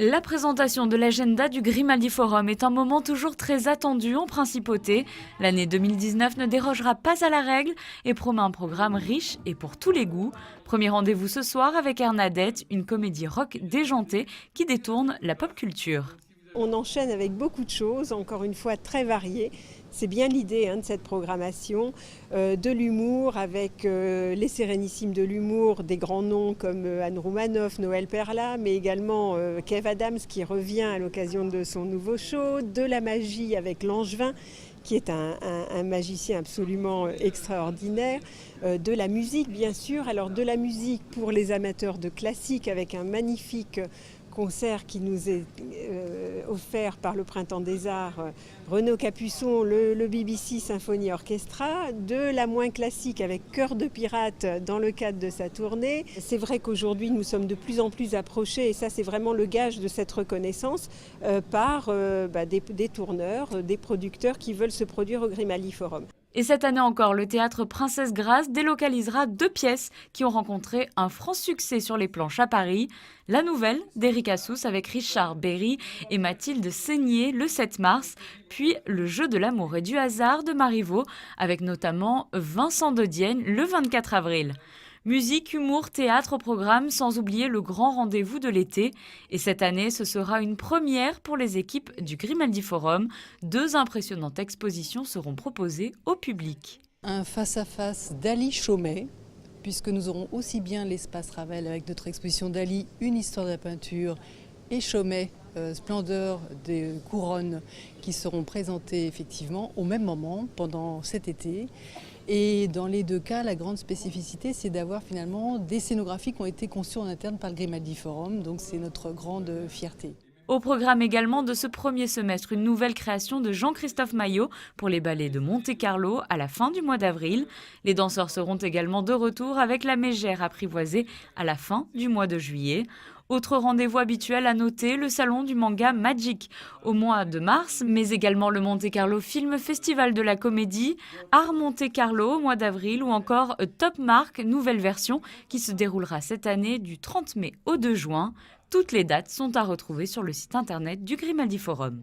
La présentation de l'agenda du Grimaldi Forum est un moment toujours très attendu en principauté. L'année 2019 ne dérogera pas à la règle et promet un programme riche et pour tous les goûts. Premier rendez-vous ce soir avec Ernadette, une comédie rock déjantée qui détourne la pop culture. On enchaîne avec beaucoup de choses, encore une fois très variées. C'est bien l'idée de cette programmation, de l'humour avec les sérénissimes de l'humour, des grands noms comme Anne Roumanoff, Noël Perla, mais également Kev Adams qui revient à l'occasion de son nouveau show, de la magie avec Langevin qui est un magicien absolument extraordinaire, de la musique bien sûr, alors de la musique pour les amateurs de classique avec un magnifique concert qui nous est offert par le Printemps des Arts, Renaud Capuçon, le BBC Symphony Orchestra, de la moins classique avec Cœur de pirate dans le cadre de sa tournée. C'est vrai qu'aujourd'hui nous sommes de plus en plus approchés, et ça c'est vraiment le gage de cette reconnaissance, par des tourneurs, des producteurs qui veulent se produire au Grimaldi Forum. Et cette année encore, le théâtre Princesse Grâce délocalisera 2 pièces qui ont rencontré un franc succès sur les planches à Paris. La nouvelle d'Éric Assous avec Richard Berry et Mathilde Seigné le 7 mars, puis Le jeu de l'amour et du hasard de Marivaux avec notamment Vincent de Dienne le 24 avril. Musique, humour, théâtre au programme, sans oublier le grand rendez-vous de l'été. Et cette année, ce sera une première pour les équipes du Grimaldi Forum. 2 impressionnantes expositions seront proposées au public. Un face-à-face d'Ali Chaumet, puisque nous aurons aussi bien l'espace Ravel avec notre exposition d'Ali, une histoire de la peinture, et Chaumet, splendeur des couronnes, qui seront présentées effectivement au même moment pendant cet été. Et dans les 2 cas, la grande spécificité, c'est d'avoir finalement des scénographies qui ont été conçues en interne par le Grimaldi Forum, donc c'est notre grande fierté. Au programme également de ce premier semestre, une nouvelle création de Jean-Christophe Maillot pour les ballets de Monte-Carlo à la fin du mois d'avril. Les danseurs seront également de retour avec la Mégère apprivoisée à la fin du mois de juillet. Autre rendez-vous habituel à noter, le salon du manga Magic au mois de mars, mais également le Monte-Carlo Film Festival de la Comédie, Art Monte-Carlo au mois d'avril ou encore Top Mark, nouvelle version qui se déroulera cette année du 30 mai au 2 juin. Toutes les dates sont à retrouver sur le site internet du Grimaldi Forum.